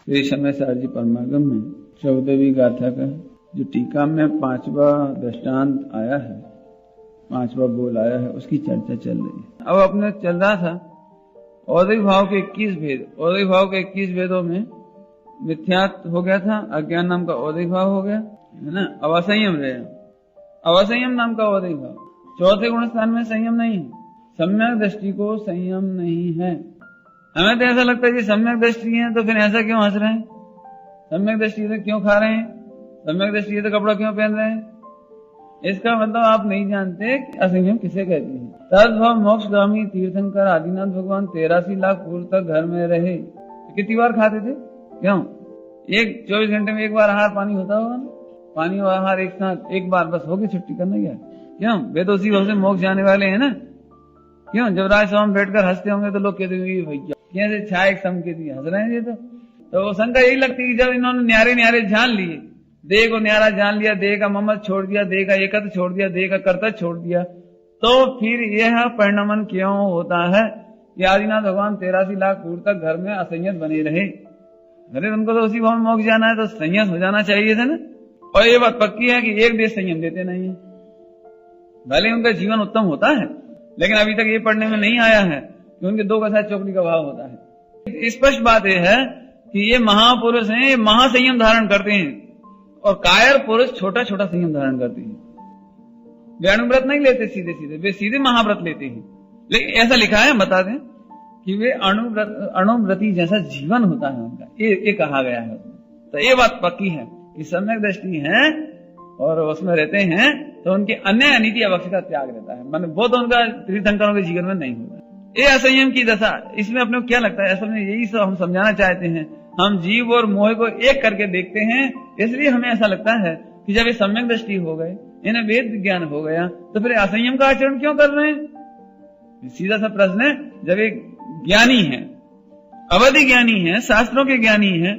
श्री समय सारजी परमागम में 14वीं गाथा का जो टीका में 5वां दृष्टांत आया है, 5वां बोल आया है, उसकी चर्चा चल रही है। अब अपने चल रहा था औदय भाव के 21 भेद। औदय भाव के 21 भेदों में मिथ्यात्व हो गया था, अज्ञान नाम का औदय भाव हो गया है ना। अब असंयम रहे, असंयम नाम का औदय भाव। चौथे गुण स्थान में संयम नहीं है, सम्यक दृष्टि को संयम नहीं है। हमें तो ऐसा लगता है कि सम्यक दृष्टि है तो फिर ऐसा क्यों हंस रहे हैं, सम्यक दृष्टि है तो क्यों खा रहे हैं, सम्यक दृष्टि है तो कपड़ा क्यों पहन रहे हैं। इसका मतलब आप नहीं जानते कि असंयम किसे कहते हैं। तद्भव मोक्षगामी तीर्थंकर आदिनाथ भगवान 83 लाख पूर्व तक घर में रहे। कितनी बार खाते थे, क्यों? 24 घंटे में एक बार आहार पानी होता होगा ना, पानी और आहार एक साथ एक बार बस होगी, छुट्टी करना क्या, क्यों? वे तो उसी भाव से मोक्ष जाने वाले हैं ना, क्यों? जब राजसभा में बैठकर हंसते होंगे तो लोग कहते होंगे भैया कैसे छाए सम के दिए, हंस रहे हैं ये तो शंका यही लगती है कि जब इन्होंने न्यारे न्यारे जान लिए, देह को न्यारा जान लिया, देह का ममत छोड़ दिया, देह का एकत्व छोड़ दिया, देह का कर्तव्य छोड़ दिया, तो फिर यह परिणमन क्यों होता है कि आदिनाथ भगवान 83 लाख पूर्व तक घर में असंयत बने रहे। अरे उनको तो उसी भाव में मोक्ष जाना है तो संयत हो जाना चाहिए था ना। और ये बात पक्की है कि एक देश संयम देते नहीं है, भले उनका जीवन उत्तम होता है लेकिन अभी तक ये पढ़ने में नहीं आया है कि उनके दो का साथ चौकड़ी का भाव होता है। स्पष्ट बात यह है कि ये महापुरुष हैं, ये महासंयम धारण करते हैं और कायर पुरुष छोटा छोटा संयम धारण करते हैं। वे अणुव्रत नहीं लेते सीधे सीधे, वे सीधे महाव्रत लेते हैं। लेकिन ऐसा लिखा है, बता दें कि वे अणुव्रती जैसा जीवन होता है उनका, ये कहा गया है उसमें। तो ये बात पक्की है कि सम्यक दृष्टि है और उसमें रहते हैं तो उनके अन्य अनिति अवक्ष का त्याग रहता है, मतलब वो तो उनका तीर्थंकरों के जीवन में नहीं होता। ये असंयम की दशा, इसमें अपने को क्या लगता है, असल में यही सब हम समझाना चाहते हैं। हम जीव और मोह को एक करके देखते हैं, इसलिए हमें ऐसा लगता है कि जब ये सम्यक दृष्टि हो गए, इन्हें वेद विज्ञान हो गया, तो फिर असंयम का आचरण क्यों कर रहे हैं। सीधा सा प्रश्न है। जब एक ज्ञानी है, अवधि ज्ञानी है, शास्त्रों के ज्ञानी है,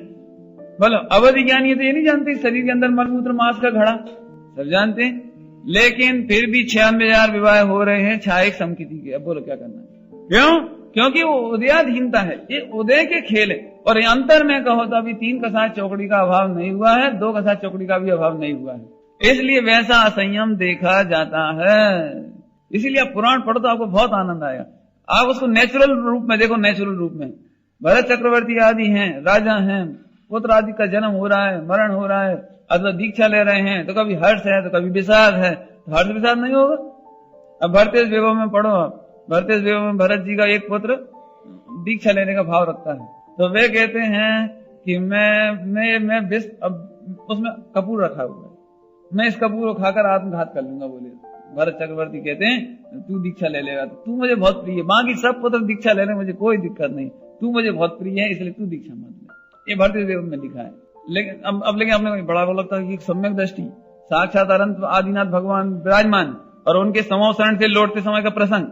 बोलो अवधि ज्ञानी है तो ये नहीं जानते शरीर के अंदर मलमूत्र मांस का घड़ा, सब जानते हैं, लेकिन फिर भी 96,000 विवाह हो रहे हैं छायक समकिति के। अब बोलो क्या करना है, क्यों? क्योंकि वो उदयाधीनता है, ये उदय के खेल है। और अंतर में कहो तो अभी 3 का साथ चौकड़ी का अभाव नहीं हुआ है, 2 का साथ चौकड़ी का भी अभाव नहीं हुआ है, इसलिए वैसा असंयम देखा जाता है। इसीलिए आप पुराण पढ़ो तो आपको बहुत आनंद आएगा। आप उसको नेचुरल रूप में देखो, नेचुरल रूप में भरत चक्रवर्ती आदि हैं, राजा हैं, पुत्र आदि का जन्म हो रहा है, मरण हो रहा है, अथवा दीक्षा ले रहे हैं, तो कभी हर्ष है तो कभी विषाद है, तो हर्ष विषाद नहीं होगा। अब भरतेश वैभव में पढ़ो आप, भरतेश वैभव में भरत जी का एक पुत्र दीक्षा लेने का भाव रखता है, तो वे कहते हैं कि मैं उसमें कपूर रखा हुआ है, मैं इस कपूर को खाकर आत्मघात कर लूंगा। बोले भरत चक्रवर्ती कहते हैं तू दीक्षा ले लेगा तो तू मुझे बहुत प्रिय है, बाकी सब पुत्र दीक्षा ले ले मुझे कोई दिक्कत नहीं, तू मुझे बहुत प्रिय है इसलिए तू दीक्षा मत ले। ये भरतेश वैभव में लिखा है। लेकिन अब लेकिन आपने बड़ा वो लगता है कि सम्यक दृष्टि साक्षात अनंत आदिनाथ भगवान विराजमान और उनके समोशरण से लौटते समय का प्रसंग,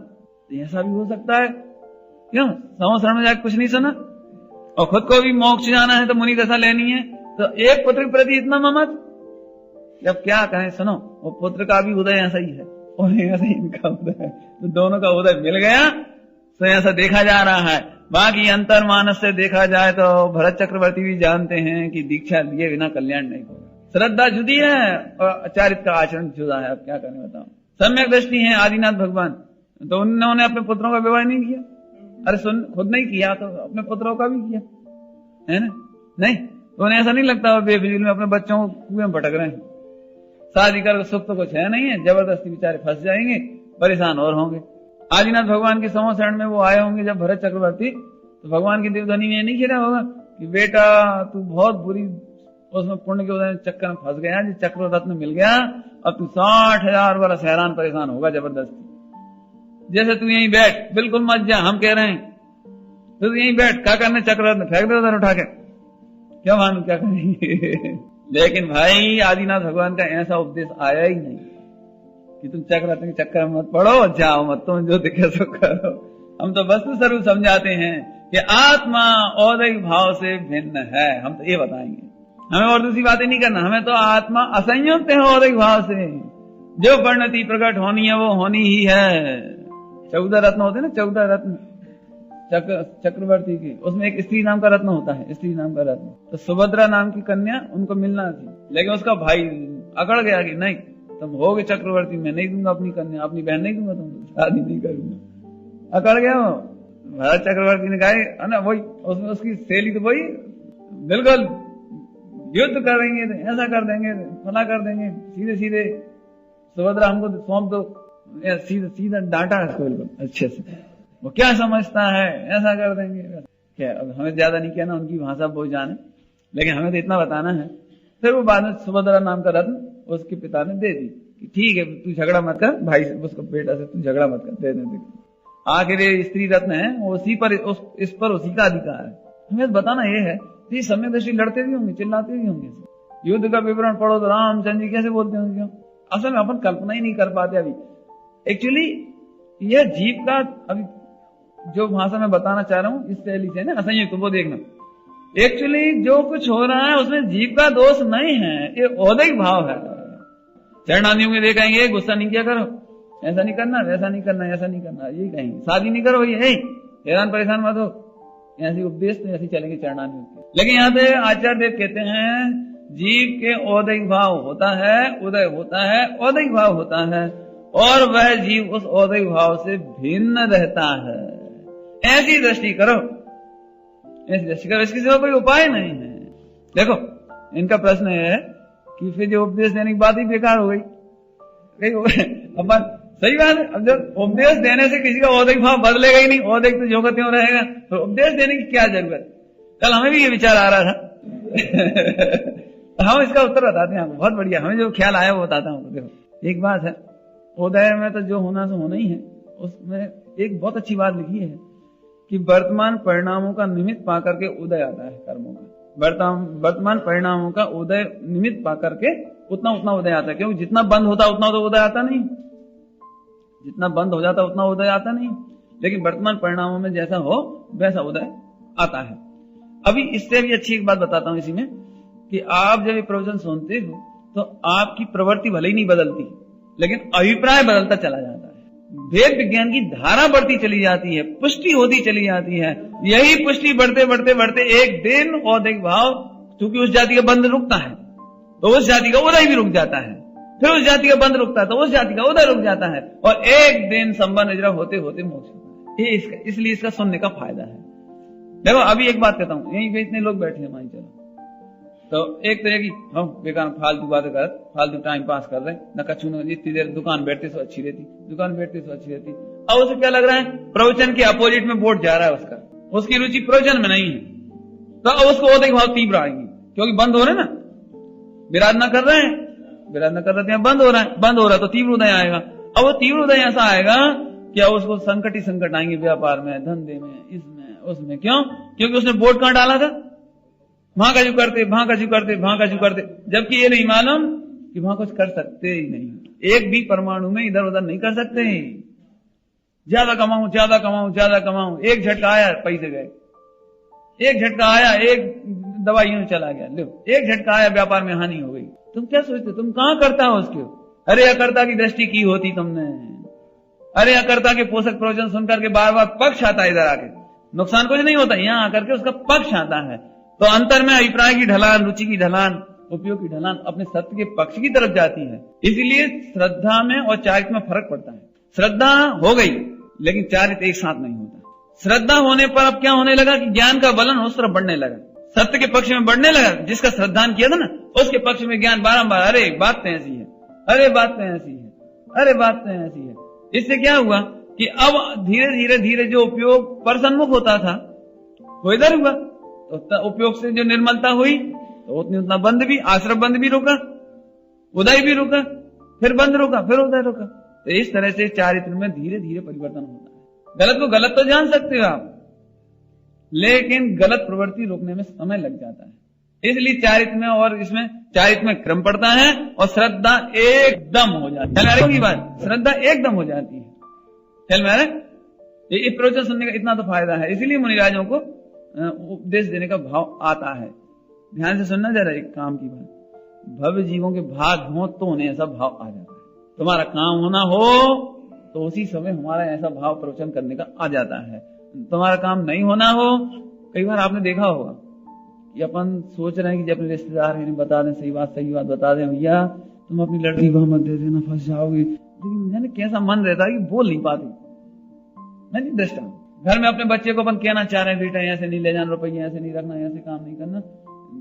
ऐसा भी हो सकता है। क्यों? समोशरण में जाकर कुछ नहीं सुना और खुद को भी मोक्ष जाना है तो मुनि दशा लेनी है, तो एक पुत्र के प्रति इतना ममत। जब क्या कहें, सुनो, वो पुत्र का भी उदय ऐसा ही है और ऐसा ही इनका उदय है, तो दोनों का उदय मिल गया तो ऐसा देखा जा रहा है। बाकी अंतर मानस से देखा जाए तो भरत चक्रवर्ती भी जानते हैं कि दीक्षा लिए बिना कल्याण नहीं होगा। श्रद्धा जुदी है और आचार्य का आचरण जुदा है। अब क्या करें बताओ। सम्यक दृष्टि है आदिनाथ भगवान, तो उन्होंने अपने पुत्रों का विवाह नहीं किया। अरे सुन, खुद नहीं किया तो अपने पुत्रों का भी किया है ना, नहीं तो उन्हें ऐसा नहीं लगता बेफिजूल में अपने बच्चों को कुएं में भटक रहे हैं। शादी कर सुख तो कुछ है नहीं है, जबरदस्ती बेचारे फंस जाएंगे, परेशान और होंगे। आदिनाथ भगवान के समोशरण में वो आए होंगे जब भरत चक्रवर्ती, तो भगवान की देवधनी में नहीं खेला होगा कि बेटा तू बहुत बुरी उसमें पुण्य के चक्कर में फंस गया, जिस चक्र रत्न मिल गया, अब तू 60,000 वर्ष हैरान परेशान होगा जबरदस्ती। जैसे तू यहीं बैठ, बिल्कुल मत जा, हम कह रहे हैं तू यहीं बैठ, क्या करने चक्र रत्न फेंक दे उधर उठा के, क्या मालूम क्या करेंगे। लेकिन भाई आदिनाथ भगवान का ऐसा उपदेश आया ही नहीं कि तुम चक्र रत्न के चक्कर में मत पड़ो, जाओ मत, तुम जो दिखे सो करो। हम तो वस्तु स्वरूप समझाते हैं कि आत्मा औदैहिक भाव से भिन्न है, हम तो ये बताएंगे। हमें और दूसरी बातें नहीं करना, हमें तो आत्मा असंयुक्त है औदैहिक भाव से, जो परिणति प्रकट होनी है वो होनी ही है। 14 रत्न होते ना, 14 रत्न, चक्रवर्ती की, उसमें एक स्त्री नाम का रत्न होता है, स्त्री नाम का रत्न। तो सुभद्रा नाम की कन्या उनको मिलना थी, लेकिन उसका भाई अकड़ गया कि नहीं, तुम होगे चक्रवर्ती, मैं नहीं दूंगा अपनी कन्या, अपनी बहन नहीं दूंगा, तुमको शादी नहीं करूंगा। अकड़ गया वो। भरत चक्रवर्ती ने कहा ना वही, उसमें उसकी सहेली तो वही, बिल्कुल युद्ध करेंगे, ऐसा कर देंगे, फला कर देंगे, सीधे सीधे सुभद्रा हमको सौंप दो, सीधा डांटा है बिल्कुल अच्छे से। वो क्या समझता है, ऐसा कर देंगे क्या। अब हमें ज्यादा नहीं कहना, उनकी भाषा बहुत जाने, लेकिन हमें तो इतना बताना है। फिर वो बाद में सुभद्रा नाम का रत्न उसके पिता ने दे दी कि ठीक है तू झगड़ा मत कर, भाई से उसको बेटा से तू झगड़ा मत कर, दे दे। आखिर ये स्त्री रत्न है, वो उसी पर इस पर उसी का अधिकार है। हमें बताना ये है कि समय दृष्टि लड़ते भी होंगे, चिल्लाते भी होंगे, युद्ध का विवरण पढ़ो तो रामचंद्र जी कैसे बोलते होंगे, क्यों असल में अपन कल्पना ही नहीं कर पाते अभी। एक्चुअली यह जीव का, अभी जो भाषा में बताना चाह रहा हूं इस शैली से ना असंयुक्त, वो देखना। एक्चुअली जो कुछ हो रहा है उसमें जीव का दोष नहीं है, ये औदैहिक भाव है। चरणादियों में देखेंगे गुस्सा नहीं किया करो, ऐसा नहीं करना, वैसा नहीं करना, ऐसा नहीं करना, यही कहेंगे। शादी नहीं करो भैया, हैरान परेशान मत हो, ऐसी उपदेश तो ऐसे चलेंगे चरणादियों के। लेकिन यहाँ पे आचार्य देव कहते हैं जीव के औदैहिक भाव होता है, उदय होता है, औदैहिक भाव होता है, और वह जीव उस औदैहिक भाव से भिन्न रहता है। ऐसी दृष्टि करो, ऐसी दृष्टि करो, इसके सिवा कोई उपाय नहीं है। देखो इनका प्रश्न है कि फिर जो उपदेश देने की बात ही बेकार हो गई। अपन सही बात है, अब जब उपदेश देने से किसी का औदैहिक भाव बदलेगा ही नहीं, औदैहिक तो जो का त्यों रहेगा, तो उपदेश देने की क्या जरूरत। कल हमें भी ये विचार आ रहा था हम इसका उत्तर बताते हैं आपको, बहुत बढ़िया, हमें जो ख्याल आया वो बताता हूँ। देखो एक बात है, उदय में तो जो होना सो होना ही है, उसमें एक बहुत अच्छी बात लिखी है कि वर्तमान परिणामों का निमित्त पाकर के उदय आता है कर्मों का। वर्तमान परिणामों का उदय निमित्त पाकर के उतना उतना उदय आता है, क्योंकि जितना बंद होता उतना तो उदय आता नहीं, जितना बंद हो जाता उतना उदय आता नहीं, लेकिन वर्तमान परिणामों में जैसा हो वैसा उदय आता है। अभी इससे भी अच्छी एक बात बताता हूं इसी में, कि आप जब ये प्रवचन सुनते हो तो आपकी प्रवृत्ति भले ही नहीं बदलती, लेकिन अभिप्राय बदलता चला जाता है। वेद विज्ञान की धारा बढ़ती चली जाती है, पुष्टि होती चली जाती है। यही पुष्टि बढ़ते बढ़ते बढ़ते एक दिन औदैहिक भाव, क्योंकि उस जाति का बंध रुकता है तो उस जाति का उदय भी रुक जाता है, फिर उस जाति का बंध रुकता है तो उस जाति का उदय रुक जाता है, और एक दिन संबंध इजरा होते होते मोक्ष होता है। ये इसलिए इसका सुनने का फायदा है। देखो अभी एक बात कहता हूं, यहीं पे इतने लोग बैठे हैं मान चलो, तो एक तो ये कि हम बेकार फालतू बातें कर, फालतू टाइम पास कर रहे हैं, न कछु न इतनी देर दुकान बैठते तो अच्छी रहती, दुकान बैठते तो अच्छी रहती। अब उसे क्या लग रहा है, प्रवचन के अपोजिट में वोट जा रहा है उसका, उसकी रुचि प्रवचन में नहीं है, तो अब उसको औदैहिक भाव तीव्र आएंगे, क्योंकि बंद हो रहे ना, विराधना कर रहे हैं, विराधना कर रहे हैं, बंद हो रहा है, बंद हो रहा है तो तीव्र उदय आएगा। अब वो तीव्र उदय ऐसा आएगा कि अब उसको संकट ही संकट आएंगे, व्यापार में, धंधे में, इसमें उसमें। क्यों? क्योंकि उसने वोट कहां डाला था, वहां का जो करते, वहां का जो करते, वहां का जो करते, जबकि ये नहीं मालूम कि वहां कुछ कर सकते ही नहीं, एक भी परमाणु में इधर उधर नहीं कर सकते। ज्यादा कमाऊं, ज्यादा कमाऊं, ज्यादा कमाऊं, एक झटका आया पैसे गए, एक झटका आया एक दवाइयों में चला गया, लो एक झटका आया व्यापार में हानि हो गई। तुम क्या सोचते, तुम कहां करता हो उसके? अरे अकर्ता की दृष्टि की होती तुमने, अरे अकर्ता के पोषक प्रवचन सुनकर के बार बार पक्ष आता है, इधर आके नुकसान कुछ नहीं होता, यहाँ आकर के उसका पक्ष आता है। तो अंतर में अभिप्राय की ढलान, रुचि की ढलान, उपयोग की ढलान अपने सत्य के पक्ष की तरफ जाती है। इसलिए श्रद्धा में और चारित्र में फर्क पड़ता है। श्रद्धा हो गई लेकिन चारित्र एक साथ नहीं होता। श्रद्धा होने पर अब क्या होने लगा कि ज्ञान का बलन उस तरफ बढ़ने लगा, सत्य के पक्ष में बढ़ने लगा। जिसका श्रद्धान किया था ना उसके पक्ष में ज्ञान बारंबार, अरे बात तो ऐसी है, अरे बात तो ऐसी है, अरे बात तो ऐसी है। इससे क्या हुआ कि अब धीरे धीरे धीरे जो उपयोग पर सन्मुख होता था वो इधर हुआ, तो उपयोग से जो निर्मलता हुई तो उतना बंद भी, आश्रम बंद भी रुका, उदय भी रुका, फिर बंद रुका, फिर उदय रुका। तो इस तरह से चारित्र में धीरे धीरे परिवर्तन होता है। गलत को गलत तो जान सकते हो आप, लेकिन गलत प्रवृत्ति रोकने में समय लग जाता है। इसलिए चारित्र में और इसमें चारित्र में क्रम पड़ता है और श्रद्धा एकदम हो जाती है। की बात, श्रद्धा एकदम हो जाती है। चल मेरे ये प्रवचन सुनने का इतना तो फायदा है, इसीलिए मुनिराजों को उपदेश देने का भाव आता है। ध्यान से सुनना जरा एक काम की बात, भव्य जीवों के भाग हो तो उन्हें ऐसा भाव आ जाता है। तुम्हारा काम होना हो तो उसी समय हमारा ऐसा भाव प्रवचन करने का आ जाता है। तुम्हारा काम नहीं होना हो। कई बार आपने देखा होगा कि अपन सोच रहे हैं कि जब अपने रिश्तेदार हैं बता दें, सही बात बता दें, भैया तुम अपनी लड़की को मत दे देना, फंस जाओगे। लेकिन मुझे कैसा मन रहता है कि बोल नहीं पाते। नहीं दृष्टांत, घर में अपने बच्चे को अपन कहना चाह रहे हैं, बेटा ऐसे नहीं ले जाना, रुपये ऐसे नहीं रखना, ऐसे काम नहीं करना,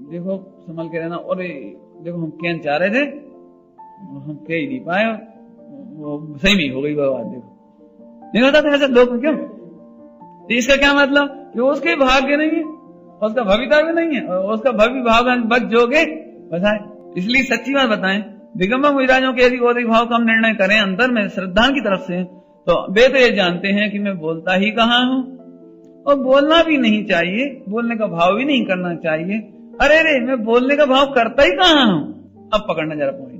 देखो संभल के रहना। और देखो हम कहना चाह रहे थे, हम कह ही नहीं पाए, वो सही नहीं हो गई वो बात। देखो नहीं होता था ऐसे लोग, क्यों? तो इसका क्या मतलब कि उसके भाग्य नहीं है, उसका भविता भी नहीं है, और उसका भवि भाव बच जोगे बताए। इसलिए सच्ची बात बताएं, दिगंबर मुनिराजों के यदि औदिक भाव का हम निर्णय करें अंतर में श्रद्धा की तरफ से, तो वे तो ये जानते हैं कि मैं बोलता ही कहाँ हूं, और बोलना भी नहीं चाहिए, बोलने का भाव भी नहीं करना चाहिए। अरे रे मैं बोलने का भाव करता ही कहाँ हूं। अब पकड़ना जरा पॉइंट।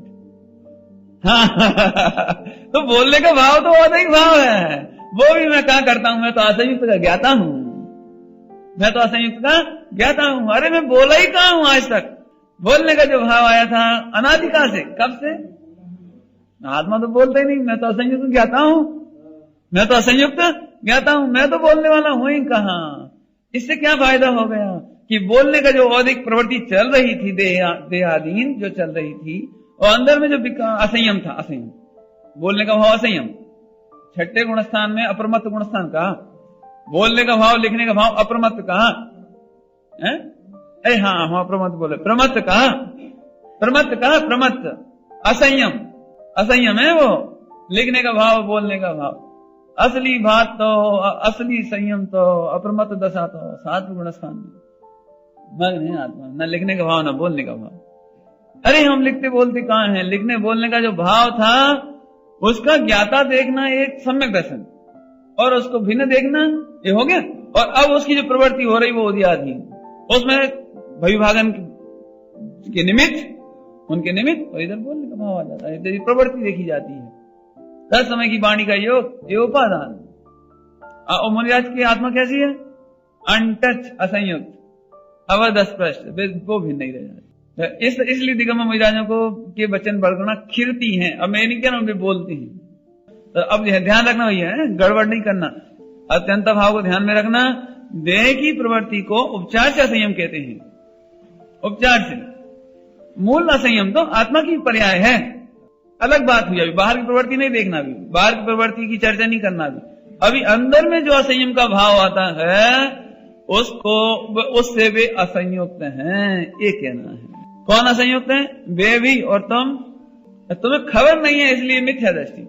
हाँ तो बोलने का भाव तो औदिक भाव है, वो भी मैं क्या करता हूं, मैं तो असंयुक्त का ज्ञाता हूं, मैं तो असंयुक्त का ज्ञाता हूं। अरे मैं बोला ही कहाँ हूं आज तक। बोलने का जो भाव आया था अनादिकाल से, कब से? आत्मा तो बोलते ही नहीं, मैं तो असंयुक्त ज्ञाता हूं, मैं तो असंयुक्त ज्ञाता हूं, मैं तो बोलने वाला हूं ही कहां। इससे क्या फायदा हो गया कि बोलने का जो औदिक प्रवृत्ति चल रही थी, देहाधीन जो चल रही थी, और अंदर में जो असंयम था, असंयम बोलने का भाव, असंयम छठे गुणस्थान में अप्रमत्त गुणस्थान कहा, बोलने का भाव लिखने का भाव अप्रमत्त कहा, अरे हाँ अप्रमत्त बोले, प्रमत्त कहा, प्रमत्त कहा, प्रमत्त असंयम, असंयम है वो लिखने का भाव, बोलने का भाव। असली बात तो, असली संयम तो अप्रमत्त दशा तो सात्विक गुणस्थान में मग्न है आत्मा, न लिखने का भाव न बोलने का भाव। अरे हम लिखते बोलते कहाँ हैं? लिखने बोलने का जो भाव था उसका ज्ञाता देखना एक सम्यक दर्शन, और उसको भिन्न देखना ये हो गया। और अब उसकी जो प्रवृत्ति हो रही वो उदयाधीन, उसमें भविभागन के निमित्त, उनके निमित्त, और इधर बोलने का भाव आ जाता है, इधर प्रवृत्ति देखी जाती है। दस समय की वाणी का योग, ये उपादान। और मुनिराज की आत्मा कैसी है? अनटच, असंयुक्त, अवध स्पष्ट, वो भी नहीं रह जाती। इसलिए दिगंबर मुनिराजों को के वचन बरगना खिरती हैं। अब मैं नहीं कह रहा हूं, वे बोलती हैं। तो अब ध्यान रखना भैया, गड़बड़ नहीं करना, अत्यंत भाव को ध्यान में रखना। देह की प्रवृत्ति को उपचार से असंयम कहते हैं, उपचार से। मूल असंयम तो आत्मा की पर्याय है, अलग बात हुई। अभी बाहर की प्रवृत्ति नहीं देखना, भी बाहर की प्रवृत्ति की चर्चा नहीं करना। अभी अंदर में जो असंयम का भाव आता है उसको, उससे वे असंयुक्त हैं, ये कहना है। कौन असंयुक्त है? वे भी और तुम। तुम्हें खबर नहीं है इसलिए मिथ्या दृष्टि,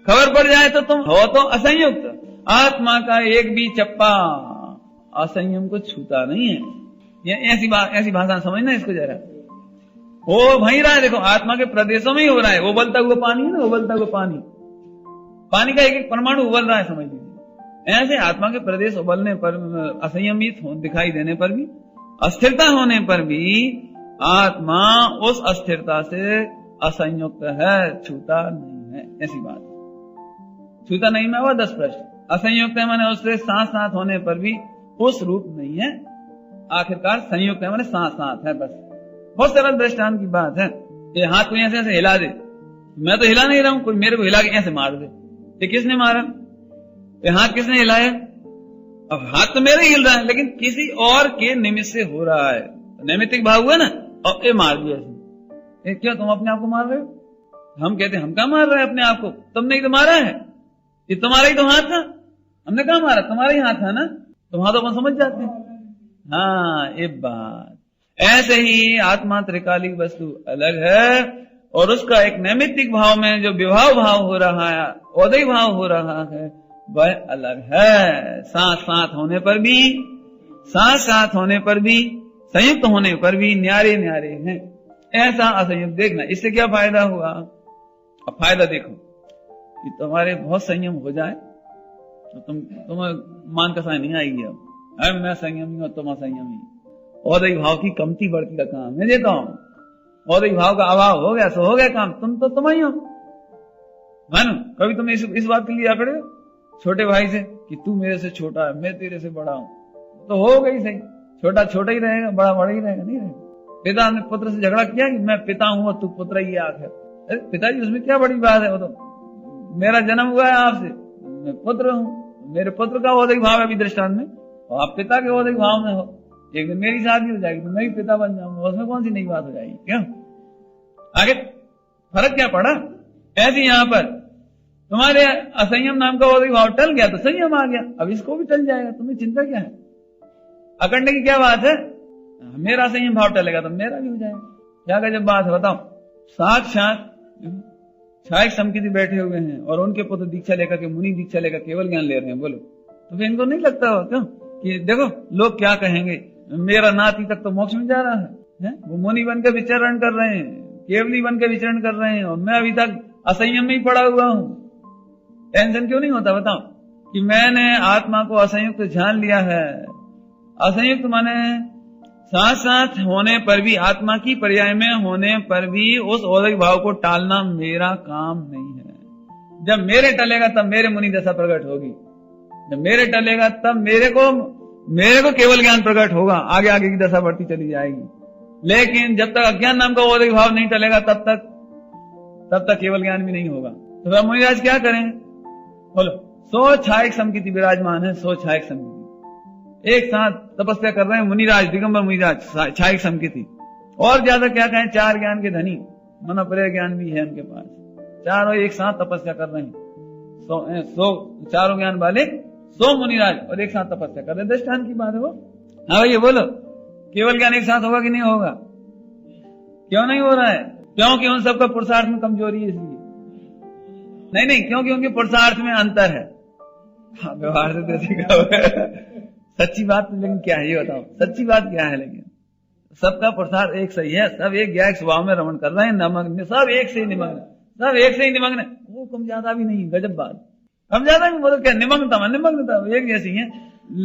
खबर पड़ जाए तो तुम हो तो असंयुक्त। आत्मा का एक भी चप्पा असंयम को छूता नहीं है। ये ऐसी भाषा समझना इसको जरा। वो वहीं रहा है, देखो आत्मा के प्रदेशों में ही हो रहा है। उबलता हुआ पानी है ना, उबलता हुआ पानी, पानी का एक एक परमाणु उबल रहा है, समझ लीजिए। ऐसे आत्मा के प्रदेश उबलने पर, असंयमित दिखाई देने पर भी, अस्थिरता होने पर भी आत्मा उस अस्थिरता से असंयुक्त है, छूता नहीं है। ऐसी बात, छूता नहीं में वह 10 प्रश्न। असंयुक्त है माने उससे साथ साथ होने पर भी उस रूप नहीं है। आखिरकार संयुक्त है माने साथ साथ है, बस। बहुत सरल दृष्टांत की बात है। ये हाथ को ऐसे ऐसे हिला दे, मैं तो हिला नहीं रहा हूं, कोई मेरे को हिला के ऐसे मार दे, ये किसने मारा? ये हाथ किसने हिलाया? अब हाथ तो मेरे हिल रहा है, लेकिन किसी और के निमित्त से हो रहा है, नैमित्तिक भाव हुआ ना, और ये मार दिया। क्या तुम अपने आप को मार रहे हो? हम कहते हम क्या मार रहे हैं अपने आप को? तुमने ही तो मारा है, ये तुम्हारा ही तो हाथ था। हमने कहा मारा? तुम्हारा ही हाथ था ना, तुम हाथ अपन समझ जाते हैं। हाँ, ये बात ऐसे ही आत्मा त्रिकालिक वस्तु अलग है, और उसका एक नैमित्तिक भाव में जो विभाव भाव हो रहा है, औदय भाव हो रहा है, वह अलग है। साथ साथ होने पर भी, साथ साथ होने पर भी, संयुक्त होने पर भी न्यारे न्यारे हैं। ऐसा असंयुक्त देखना। इससे क्या फायदा हुआ? अब फायदा देखो कि तुम्हारे बहुत संयम हो जाए तो तुम्हें मान कसाई नहीं आएगी। अब मैं संयमी हूं, तुम असंयमी। औदय भाव की कमती बढ़ती का काम मैं देता हूं। औदय भाव का अभाव हो गया सो हो गया काम, तुम ही हो। मानो कभी तुम इस बात के लिए आकड़े हो छोटे भाई से कि तू मेरे से छोटा है, मैं तेरे से बड़ा हूं, तो हो गई सही। छोटा छोटा ही रहेगा, बड़ा बड़ा ही रहेगा, नहीं रहेगा। पिता ने पुत्र से झगड़ा किया कि मैं पिता हूं और तू पुत्र ही आखिर। अरे पिताजी, उसमें क्या बड़ी बात है? वो तो मेरा जन्म हुआ है आपसे, मैं पुत्र हूं, मेरे पुत्र का औदिक भाव है अभी दृष्टांत में, और आप पिता के औदिक भाव में हो, एक दिन मेरी शादी हो जाएगी तो मैं भी पिता बन जाऊंगा, उसमें कौन सी नई बात हो जाएगी? क्यों? आगे फर्क क्या पड़ा? ऐसे यहां पर तुम्हारे असंयम नाम का औदिक भाव टल गया तो संयम आ गया, अब इसको भी टल जाएगा, तुम्हें चिंता क्या है? अकंड की क्या बात है? मेरा संयम भाव टलेगा तो मेरा भी हो जाएगा। क्या गजब बात है, बताओ। साक्षात छायक समकिति बैठे हुए हैं और उनके पुत्र दीक्षा लेकर के, मुनि दीक्षा लेकर केवल ज्ञान ले रहे हैं, बोलो तो फिर इनको नहीं लगता हो क्यों कि देखो लोग क्या कहेंगे, मेरा नाती तक तो मोक्ष में जा रहा है? वो मुनि बन के विचरण कर रहे हैं, केवली बन के विचरण कर रहे हैं, और मैं अभी तक असंयम में ही पड़ा हुआ हूं। टेंशन क्यों नहीं होता बताओ कि मैंने आत्मा को असंयुक्त जान लिया है। असंयुक्त माने साथ साथ होने पर भी, आत्मा की पर्याय में होने पर भी उस औदिक भाव को टालना मेरा काम नहीं है। जब मेरे टलेगा तब मेरे मुनि दशा प्रकट होगी, जब मेरे टलेगा तब मेरे को केवल ज्ञान प्रकट होगा, आगे आगे की दशा बढ़ती चली जाएगी। लेकिन जब तक अज्ञान नाम का औदिक भाव नहीं टलेगा तब तक केवल ज्ञान भी नहीं होगा। तो वह मुनिराज क्या करें? बोलो, सो छायक समकिति विराजमान है, सो छायक समकिति एक साथ तपस्या कर रहे हैं मुनिराज, दिगंबर मुनिराज, छायक समकिति। और ज्यादा क्या कहें, 4 ज्ञान के धनी, मनोपर्य ज्ञान भी है उनके पास, चारों एक साथ तपस्या कर रहे हैं। चारों ज्ञान वाले 100 मुनिराज और एक साथ तपस्या कर रहे हैं। दृष्टांत की बात है वो। हाँ भैया बोलो, केवल ज्ञान एक साथ होगा कि नहीं होगा? क्यों नहीं हो रहा है? क्योंकि उन सबका पुरुषार्थ में कमजोरी है, इसलिए नहीं, क्योंकि उनके पुरुषार्थ में अंतर है। हाँ, व्यवहार से देखा सच्ची बात, लेकिन क्या है ये बताओ, सच्ची बात क्या है? लेकिन सबका पुरुषार्थ एक सही है, सब एक ज्ञायक स्वभाव में रमण कर रहे हैं, नमग्न, सब एक से ही निमग्न, सब एक से ही निमग्न। वो कम ज्यादा भी नहीं, गजब बात। कम ज्यादा भी मतलब क्या, निमग्नता एक जैसी है।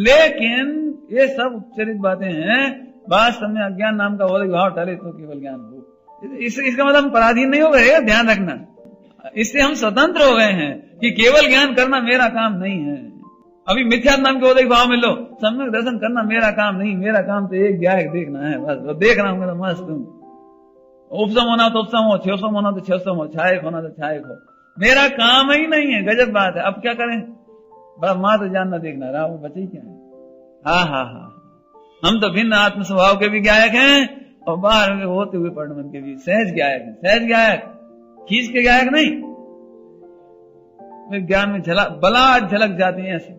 लेकिन ये सब उपचरित बातें हैं, वास्तव में अज्ञान नाम का औदिक भाव टले तो केवल ज्ञान हो। इसका मतलब हम पराधीन नहीं हो गए, ध्यान रखना। इससे हम स्वतंत्र हो गए हैं कि केवल ज्ञान करना मेरा काम नहीं है। अभी मिथ्यात्व नाम के औदिक भाव में लो, सम्यक दर्शन करना मेरा काम नहीं, मेरा काम तो एक ज्ञायक देखना है बस। वो देख रहा हूं तो मस्त हूं। उपसम होना तो उपसम हो, क्षयोसम होना तो क्षयोसम हो, छायक होना तो छायक हो, मेरा काम ही नहीं है। गजब बात है। अब क्या करें? बड़ा मात्र जानना देखना रहा, वो बचे क्या है? हाँ, हम तो भिन्न आत्म स्वभाव के भी ज्ञायक हैं और बाहर में होते हुए पर्णमन के भी सहज ज्ञायक हैं। सहज ज्ञायक, खींच के ज्ञायक नहीं। ज्ञान में बला झलक जाती है ऐसे,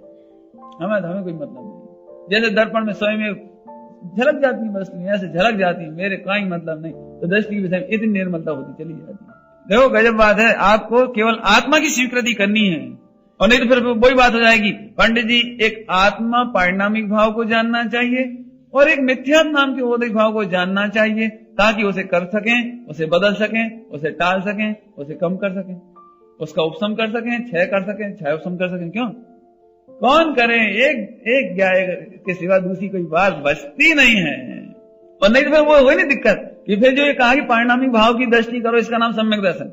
हमें कोई मतलब नहीं। जैसे दर्पण में स्वयं में झलक जाती है वस्तु, ऐसे झलक जाती है, मेरे कोई मतलब नहीं। तो दृष्टि के विषय में इतनी निर्मलता होती चली जाती है। देखो गजब बात है, आपको केवल आत्मा की स्वीकृति करनी है, और नहीं तो फिर वही बात हो जाएगी। पंडित जी, एक आत्मा पारिणामिक भाव को जानना चाहिए और एक मिथ्यात्व नाम के औदिक भाव को जानना चाहिए, ताकि उसे कर सकें, उसे बदल सकें, उसे टाल सकें, उसे कम कर सकें, उसका उपशम कर सकें, क्षय कर सकें, क्षय उपशम कर सकें। क्यों? कौन करे? एक ज्ञायक के सिवा दूसरी कोई बात बचती नहीं है। और नहीं तो फिर वो हुई नहीं दिक्कत कि फिर जो ये कहा कि पारिणामिक भाव की दृष्टि करो, इसका नाम सम्यक दर्शन,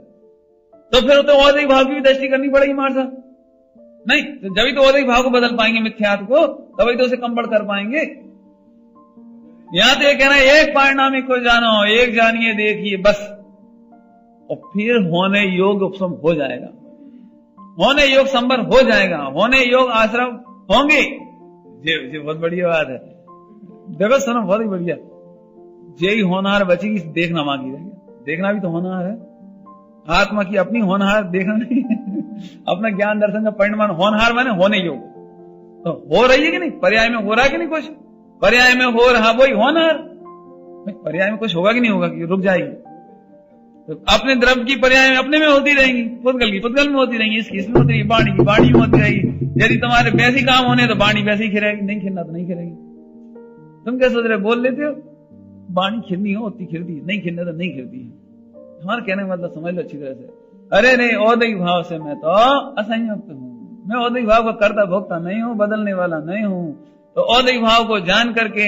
तो फिर तो औदिक भाव की भी दृष्टि करनी पड़ेगी मार साहब। नहीं तो जब तो औदिक भाव को बदल पाएंगे मिथ्यात्व को, तभी तो उसे कंबड़ कर पाएंगे। यहां तो ये कहना है एक पारिणामिक को जानो, एक जानिए देखिए बस, और फिर होने योग उपशम हो जाएगा, होने योग संबर हो जाएगा, होने योग आश्रम होंगे। ये बहुत बढ़िया बात है। देखो सुनो, बहुत ही बढ़िया। यही होनहार बचेगी, देखना बाकी रह गया। देखना भी तो होनहार है, आत्मा की अपनी होनहार देखना नहीं अपना ज्ञान दर्शन का परिणाम होनहार माने होने योग। तो हो रही है कि नहीं? पर्याय में हो रहा है कि नहीं? कुछ पर्याय में हो रहा, वही होनहार। पर्याय में कुछ होगा कि नहीं होगा कि रुक जाएगी? तो अपने द्रव्य की पर्याय में अपने में होती रहेंगी, पुद्गल की पुद्गल में होती रहेंगी, इसकी इसमें होती रहेगी, वाणी की वाणी में होती रहेगी। यदि तुम्हारे वैसी काम होने तो वाणी वैसे ही खिलेगी, नहीं खिलना तो नहीं खिलेगी। तुम क्या सोच रहे? बोल लेते हो वाणी खिलनी हो होती खिलती है, नहीं खिलने तो नहीं खिलती है। हमारा कहने का मतलब समझ लो अच्छी तरह से। अरे नहीं, औदिक भाव से मैं तो असंयुक्त हूँ, मैं औदिक भाव को करता भोगता नहीं हूँ, बदलने वाला नहीं हूँ। तो औदिक भाव को जान करके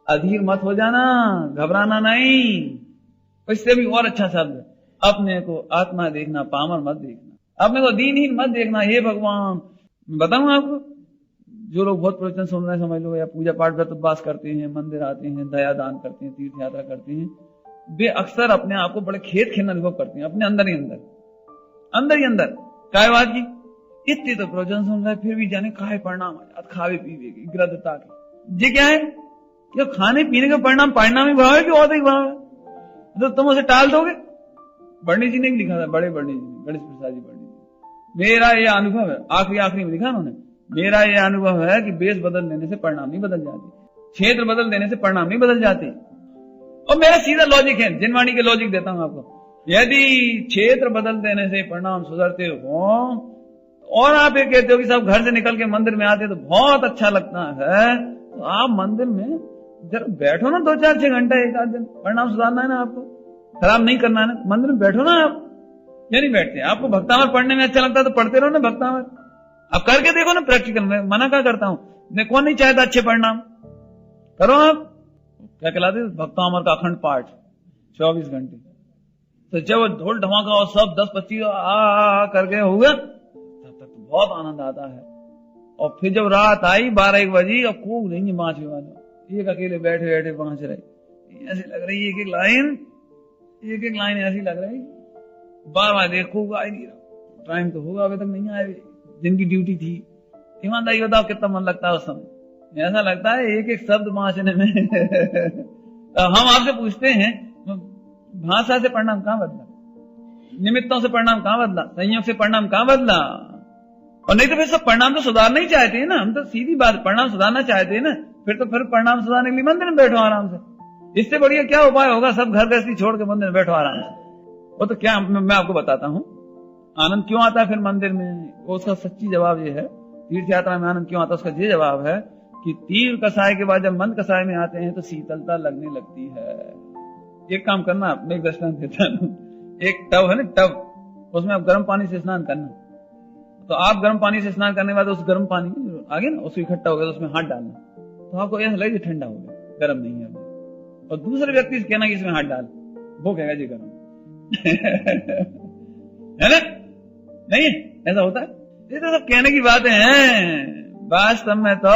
अधीर मत हो जाना, घबराना नहीं। इससे भी और अच्छा शब्द, अपने को आत्मा देखना, पामर मत देखना, अपने को दीनहीन मत देखना। हे भगवान, बताऊं आपको, जो लोग बहुत प्रवचन सुन रहे हैं समझ लो, या पूजा पाठ व्रत उपवास करते हैं, मंदिर आते हैं, दया दान करते हैं, तीर्थ यात्रा करते हैं, वे अक्सर अपने आप को बड़े खेद खिन्न अनुभव करते हैं, अपने अंदर ही अंदर। क्या बात की इतनी तो प्रवचन सुन रहे फिर भी जाने काहे परिणाम खावे पीवे की ग्रद्धता की। ये क्या है? ये खाने पीने का परिणाम परिणामी भाव है कि औदिक भाव है? तो तुम उसे टाल दोगे। बर्णी जी ने भी लिखा था, बड़े बर्णी जी ने, गणेश प्रसाद जी बर्णी जी, मेरा ये अनुभव है, आखिरी में लिखा उन्होंने, मेरा ये अनुभव है कि बेस बदल देने से परिणाम नहीं बदल जाते, क्षेत्र बदल देने से परिणाम नहीं बदल जाते। और मेरा सीधा लॉजिक है, जिनवाणी के लॉजिक देता हूं आपको। यदि क्षेत्र बदल देने से परिणाम सुधरते हो और आप ये कहते हो कि सब घर से निकल के मंदिर में आते तो बहुत अच्छा लगता है, तो आप मंदिर में जरा बैठो ना 2-4-6 घंटा एक आध दिन, परिणाम सुधारना है ना आपको, खराब नहीं करना है ना, मंदिर में बैठो ना आप। या नहीं बैठते? आपको भक्तामर पढ़ने में अच्छा लगता है तो पढ़ते रहो ना भक्तामर, आप करके देखो ना प्रैक्टिकल में, मना क्या करता हूं मैं, कौन नहीं चाहता अच्छे परिणाम, करो आप। क्या कहलाते भक्तामर का अखंड पाठ 24 घंटे। तो जब ढोल धमाका और सब 10-25 आ करके हुआ तब तक तो बहुत आनंद आता है। और फिर जब रात आई 12-1 बजी और खूब नहीं बांचने वाला, एक अकेले बैठे बैठे बांच रहे, ऐसी लग रही एक एक लाइन ऐसी लग रही, बार देखो आ ही नहीं रहा, टाइम तो होगा अभी तक नहीं आए, जिनकी ड्यूटी थी। ईमानदारी बताओ कितना मन लगता है उस समय, ऐसा लगता है एक एक शब्द बांचने में। हम आपसे पूछते हैं भाषा से परिणाम कहां बदला, निमित्तों से परिणाम कहां बदला, संयोग से परिणाम कहां बदला? और नहीं तो फिर सब परिणाम तो सुधारना ही चाहते हैं ना, हम तो सीधी बात परिणाम सुधारना चाहते हैं ना, फिर परिणाम सुधारने के लिए मंदिर में बैठो आराम से। इससे बढ़िया क्या उपाय होगा? सब घर गृहस्थी छोड़ के मंदिर में बैठो आराम से। वो तो क्या मैं आपको बताता हूँ आनंद क्यों आता है फिर मंदिर में, वो उसका सच्ची जवाब ये है। तीर्थ यात्रा में आनंद क्यों आता है उसका ये जवाब है कि तीव्र कसाय के बाद जब मंद कसाय में आते हैं तो शीतलता लगने लगती है। एक काम करना, मैं एक दृष्टांत देता हूँ, एक टब है ना, टब, उसमें आप गर्म पानी से स्नान करना, तो आप गर्म पानी से स्नान करने के बाद उस गर्म पानी में आगे ना उसको इकट्ठा हो गया तो उसमें हाथ डालना, तो आपको ऐसा लगे ठंडा हो गया, गर्म नहीं है। और दूसरे व्यक्ति से कहना कि इसमें हाथ डाल, वो कहेगा जी गर्म है ना, नहीं है? ऐसा होता है? ये तो सब कहने की बातें हैं, वास्तव में तो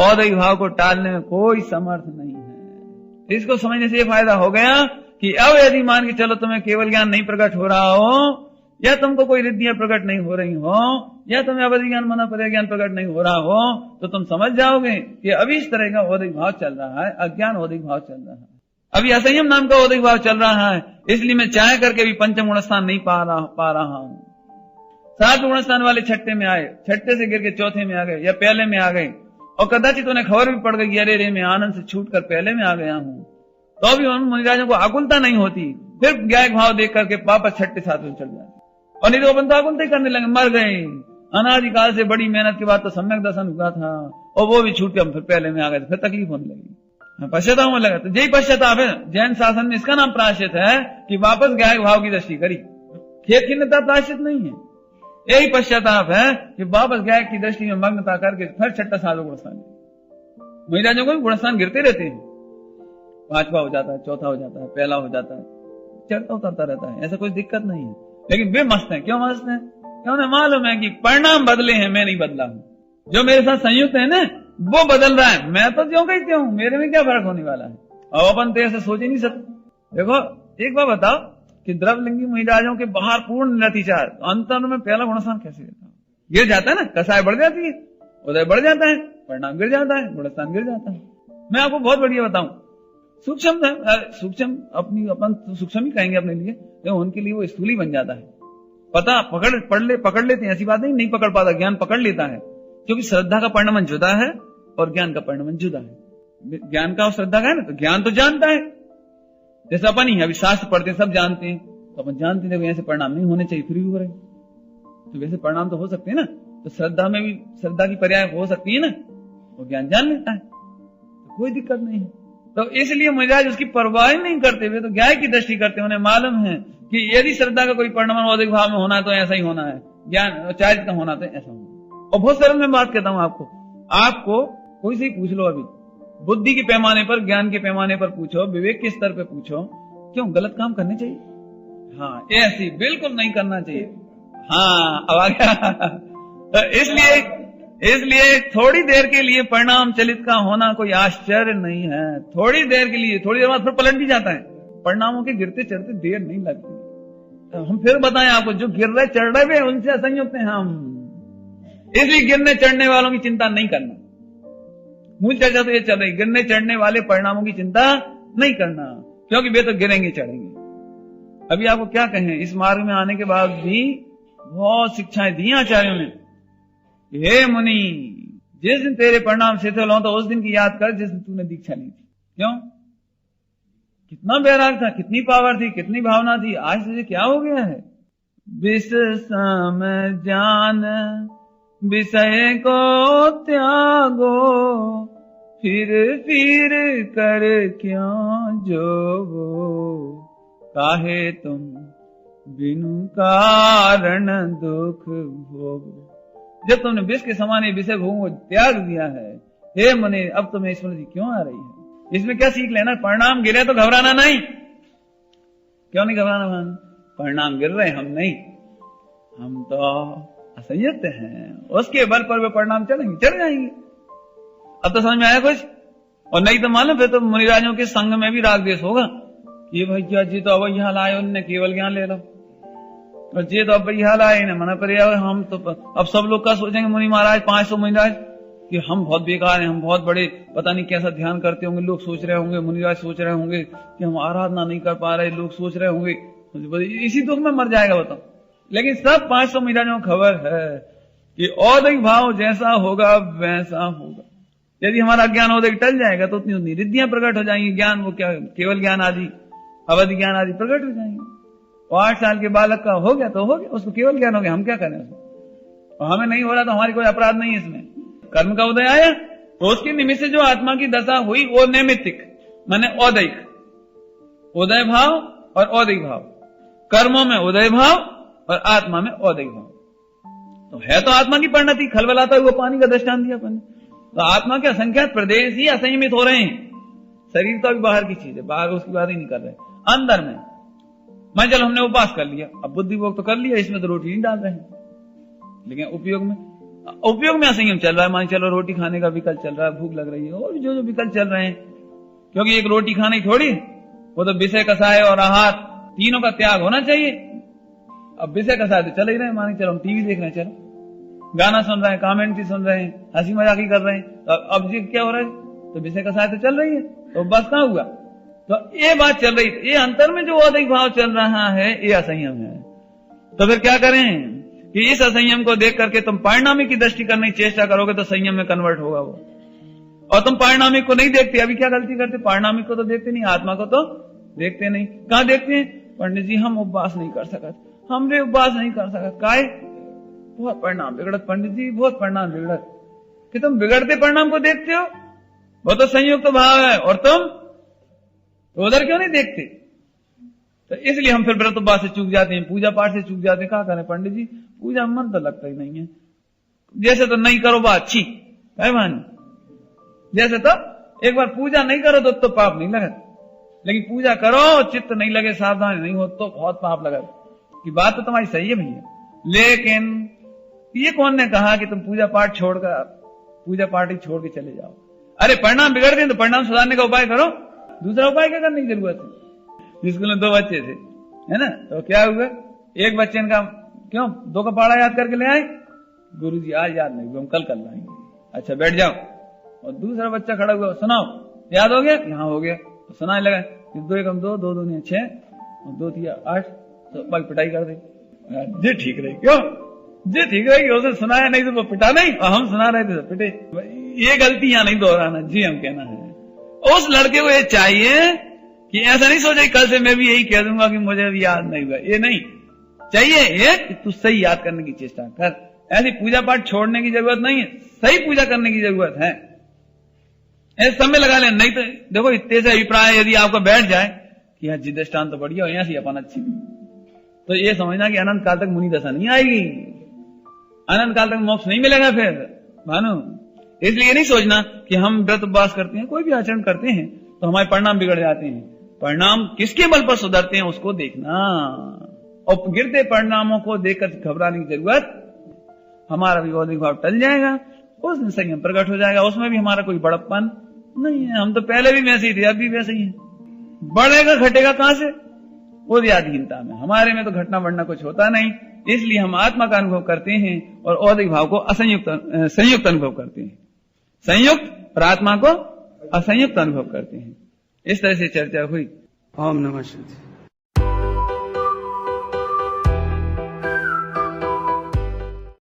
औदिक भाव को टालने में कोई समर्थ नहीं है। इसको समझने से ये फायदा हो गया कि अब यदि मान के चलो तुम्हें केवल ज्ञान नहीं प्रकट हो रहा हो, या तुमको कोई रिद्धियां प्रकट नहीं हो रही हो, या तुम्हें अवधि ज्ञान मना पर ज्ञान प्रकट नहीं हो रहा हो, तो तुम समझ जाओगे कि अभी इस तरह का औदिक भाव चल रहा है, अज्ञान औदिक भाव चल रहा है, अभी असंयम नाम का औदिक भाव चल रहा है। इसलिए मैं चाह करके भी पंचम गुण स्थान नहीं पा रहा हूं। 7 गुण स्थान वाले छठे में आए, छठे से गिर के चौथे में आ गए या पहले में आ गए, और कदाचित उन्हें खबर भी पड़ गई अरे रे मैं आनंद से छूट कर पहले में आ गया हूं, तो भी उन मुनिराजों को आकुलता नहीं होती, फिर ज्ञायक भाव देख करके वापस छठे 7वें में चढ़ जाते। और नहीं तो अपन तो आकुलता ही करने लगे, मर गए, अनादिकाल से बड़ी मेहनत के बाद तो सम्यक दर्शन हुआ था और वो भी छूट के हम फिर पहले में आ गए, फिर तकलीफ होने लगी, पश्चाताप होने लगा। तो यही पश्चाताप है, जैन शासन में इसका नाम प्रायश्चित है कि वापस ज्ञायक भाव की दृष्टि करी। खेत खिन्नता प्रायश्चित नहीं है, यही पश्चाताप है कि वापस ज्ञायक की दृष्टि में मग्नता करके फिर छठा 7वां गुणस्थान। महिलाओं को भी गुणस्थान गिरते रहते हैं, 5वां हो जाता है, 4था हो जाता है, पहला हो जाता है, चढ़ता उतरता रहता है, ऐसा कोई दिक्कत नहीं है। लेकिन वे मस्त हैं, क्यों मस्त हैं? क्यों? उन्हें मालूम है कि परिणाम बदले हैं, मैं नहीं बदला हूं। जो मेरे साथ संयुक्त है ना वो बदल रहा है, मैं तो ज्यों कहती हूँ, मेरे में क्या फर्क होने वाला है। और अपन तो ऐसे सोच ही नहीं सकते। देखो एक बार बताओ कि द्रवलिंगी महिलाओं के बाहर पूर्ण निरतिचार, तो अंतर में पहला गुणस्थान कैसे रहता है? गिर जाता है ना, कसाय बढ़ जाती है, उदय बढ़ जाता है, परिणाम गिर जाता है, गुणस्थान गिर जाता है। मैं आपको बहुत बढ़िया बताऊं, सूक्ष्म अपनी अपन सूक्ष्म ही कहेंगे अपने लिए, तो उनके लिए वो स्थूली बन जाता है। पता पकड़ लेते हैं, ऐसी बात नहीं पकड़ पाता, ज्ञान पकड़ लेता है, क्योंकि श्रद्धा का परिणाम जुदा है और ज्ञान का परिणाम जुदा है। ज्ञान का और श्रद्धा का है ना, तो ज्ञान तो जानता है, जैसे अपन ही अभी शास्त्र पढ़ते हैं, सब जानते हैं, तो अपन जानते हैं ऐसे परिणाम नहीं होने चाहिए, फिर भी हो रहे, तो वैसे परिणाम तो हो सकते हैं ना। तो श्रद्धा में भी श्रद्धा की पर्याय हो सकती है ना, वो ज्ञान जान लेता है, तो कोई दिक्कत नहीं है। तो इसलिए महाराज उसकी परवाह नहीं करते हुए तो ज्ञान की दृष्टि करते हैं। उन्हें मालूम है कि यदि श्रद्धा का कोई परिणाम औदिक भाव में होना है तो ऐसा ही होना है, ज्ञान चारित्र का होना तो ऐसा होना। और बहुत सरल मैं बात कहता हूँ आपको कोई से पूछ लो, अभी बुद्धि के पैमाने पर, ज्ञान के पैमाने पर पूछो, विवेक के स्तर पर पूछो, क्यों गलत काम करने चाहिए? हाँ, ऐसी बिल्कुल नहीं करना चाहिए। हाँ, अब आ गया। इसलिए थोड़ी देर के लिए परिणाम चलित का होना कोई आश्चर्य नहीं है। थोड़ी देर के लिए, थोड़ी देर बाद फिर पलट भी जाता है। परिणामों के गिरते चढ़ते देर नहीं लगती। तो हम फिर बताएं आपको, जो गिर रहे चढ़ रहे उनसे असंयुक्त हैं हम, इसलिए गिरने चढ़ने वालों की चिंता नहीं करना। मूल चर्चा तो ये चल रही, गिरने चढ़ने वाले परिणामों की चिंता नहीं करना, क्योंकि वे तो गिरेंगे चढ़ेंगे। अभी आपको क्या कहें, इस मार्ग में आने के बाद भी बहुत शिक्षाएं दी आचार्यों ने। हे मुनि, जिस दिन तेरे परिणाम शिथिल हो तो उस दिन की याद कर जिस दिन तूने दीक्षा ली थी। क्यों? कितना बैराग था, कितनी पावर थी, कितनी भावना थी। आज तुझे क्या हो गया है? विष सम जान विषय को त्यागो, फिर कर क्यों जोगो, काहे तुम बिनु कारण दुख भोगो। जब तुमने विष के समान विषय भोगों को त्याग दिया है, हे मुनि, अब तुम्हें स्मृति क्यों आ रही है? इसमें क्या सीख लेना? परिणाम गिरे तो घबराना नहीं। क्यों नहीं घबराना? परिणाम गिर रहे, हम नहीं, हम तो असंयत हैं, उसके बल पर वे परिणाम चलेंगे, चल जाएंगे। अब तो समझ में आया कुछ? और नहीं तो मालूम फिर तो मुनिराजों के संग में भी राग द्वेष होगा कि भैया जी तो अब यहाँ लाए, उनने केवल ज्ञान ले लो, और जी तो अब यहाँ लाए, इन्हें मना करे। हम तो अब सब लोग का सोचेंगे मुनि महाराज, 500 मुनिराज, कि हम बहुत बेकार हैं, हम बहुत बड़े, पता नहीं कैसा ध्यान करते होंगे। लोग सोच रहे होंगे, मुनिराज सोच रहे होंगे कि हम आराधना नहीं कर पा रहे, लोग सोच रहे होंगे, इसी दुख में मर जाएगा बताओ। लेकिन सब 500 मुनिराजों को खबर है कि औदिक भाव जैसा होगा वैसा होगा। यदि हमारा ज्ञान औदिक टल जाएगा तो उतनी उतनी रिद्धियां प्रकट हो जाएंगी। ज्ञान वो क्या, केवल ज्ञान आदि, अवधि ज्ञान आदि प्रकट हो जाएंगे। 8 साल के बालक का हो गया तो हो गया, उसको केवल ज्ञान हो गया, हम क्या करें उसको? और हमें नहीं हो रहा तो हमारी कोई अपराध नहीं है इसमें। कर्म का उदय आया तो उसके निमित्त से जो आत्मा की दशा हुई वो नैमित्तिक माने औदिक, उदय भाव और औदिक भाव, कर्मों में उदय भाव और आत्मा में औदिक भाव। तो है तो आत्मा की परिणति। खलबलाता हुआ पानी का दृष्टांत दिया अपन। तो आत्मा के असंख्यात प्रदेश ही असंयमित हो रहे हैं। शरीर तो अभी बाहर की चीज है, बाहर उसकी बात ही नहीं कर रहे। अंदर में मैं चलो हमने उपास कर लिया, अब बुद्धि भोग तो कर लिया, इसमें तो रोटी नहीं डाल रहे हैं, लेकिन उपयोग में असंयम चल रहा है। मान चलो रोटी खाने का विकल्प चल रहा है, भूख लग रही है, और जो विकल्प चल रहे हैं, क्योंकि एक रोटी खाने थोड़ी, वो तो विषय कसाय और आहार तीनों का त्याग होना चाहिए। अब विषय कसाय तो चल ही रहे हैं, मान चलो हम टीवी देख रहे हैं, चलो गाना सुन रहे हैं, कमेंट्री सुन रहे हैं, हंसी मजाक ही कर रहे हैं, तो अब जी क्या हो रहा है? तो विषय कसाय तो चल रही है, तो बस कहां हुआ? तो ये बात चल रही, ये अंतर में जो औदिक भाव चल रहा है ये असंयम है। तो फिर क्या करें कि इस असंयम को देख करके तुम परिणामी की दृष्टि करने की चेष्टा करोगे तो संयम में कन्वर्ट होगा वो। और तुम परिणामिक को नहीं देखते। अभी क्या गलती करते? परिणामिक को तो देखते नहीं, आत्मा को तो देखते नहीं। कहां देखते हैं? पंडित जी हम उपवास नहीं कर सकते, हमने उपवास नहीं कर सकते, काहे? बहुत परिणाम बिगड़त पंडित जी, बहुत परिणाम बिगड़त। कि तुम बिगड़ते परिणाम को देखते हो, वो तो संयुक्त भाव है, और तुम तो उधर क्यों नहीं देखते? तो इसलिए हम फिर व्रत उपवास से चूक जाते हैं, पूजा पाठ से चूक जाते हैं। क्या करें पंडित जी, पूजा मन तो लगता ही नहीं है, जैसे तो नहीं करो बात अच्छी है मान, जैसे तो एक बार पूजा नहीं करो तो पाप नहीं लगा, लेकिन पूजा करो चित्त नहीं लगे, सावधान नहीं हो तो बहुत पाप लगा। कि बात तो तुम्हारी सही है भैया, लेकिन ये कौन ने कहा कि तुम पूजा पाठ छोड़कर पूजा पाठ ही छोड़ के चले जाओ? अरे परिणाम बिगड़ गए तो परिणाम सुधारने का उपाय करो, दूसरा उपाय क्या करने की जरूरत है? स्कूल में 2 बच्चे थे, है ना, तो क्या हुआ? एक बच्चे का क्यों 2 का पहाड़ा याद करके ले आए, गुरुजी आज याद नहीं हुआ, हम कल लाएंगे। अच्छा बैठ जाओ। और दूसरा बच्चा खड़ा हुआ, सुनाओ याद हो गया? यहाँ हो गया, तो सुनाने लगा, 2 एकम 2, 2 दूनी 6 और 2 तिया 8, तो बल पिटाई कर दी। जी ठीक रही, क्यों जी ठीक रही? उसने सुनाया नहीं तो वो पिटा नहीं, और हम सुना रहे थे तो पिटे। ये गलती यहाँ नहीं दोहराना जी, हम कहना है उस लड़के को ये चाहिए कि ऐसा नहीं सोचे कल से मैं भी यही कह दूंगा कि मुझे भी याद नहीं हुआ, ये नहीं चाहिए, ये कि तू सही याद करने की चेष्टा कर। ऐसी पूजा पाठ छोड़ने की जरूरत नहीं है, सही पूजा करने की जरूरत है। ऐसे समय लगा ले, नहीं तो देखो इतने से अभिप्राय यदि आपको बैठ जाए कि यहाँ जी दृष्टांत तो बढ़िया हो, यहाँ से अपन अच्छी, तो ये समझना कि अनंत काल तक मुनि दशा नहीं आएगी, अनंत काल तक मोक्ष नहीं मिलेगा फिर मानो। इसलिए नहीं सोचना कि हम व्रत उपवास करते हैं, कोई भी आचरण करते हैं तो हमारे परिणाम बिगड़ जाते हैं। परिणाम किसके बल पर सुधरते हैं उसको देखना, और गिरते परिणामों को देखकर घबराने की जरूरत, हमारा भी औदिक भाव टल जाएगा, उस दिन संयम प्रकट हो जाएगा, उसमें भी हमारा कोई बड़प्पन नहीं है। हम तो पहले भी वैसे ही थे, अब भी वैसे ही है। बढ़ेगा घटेगा कहां से? उद्याधीनता में। हमारे में तो घटना बढ़ना कुछ होता नहीं, इसलिए हम आत्मा का अनुभव करते हैं और औदिक भाव को संयुक्त अनुभव करते हैं। संयुक्त और आत्मा को असंयुक्त अनुभव करते हैं। इस तरह से चर्चा हुई। ओम नमः शिवाय।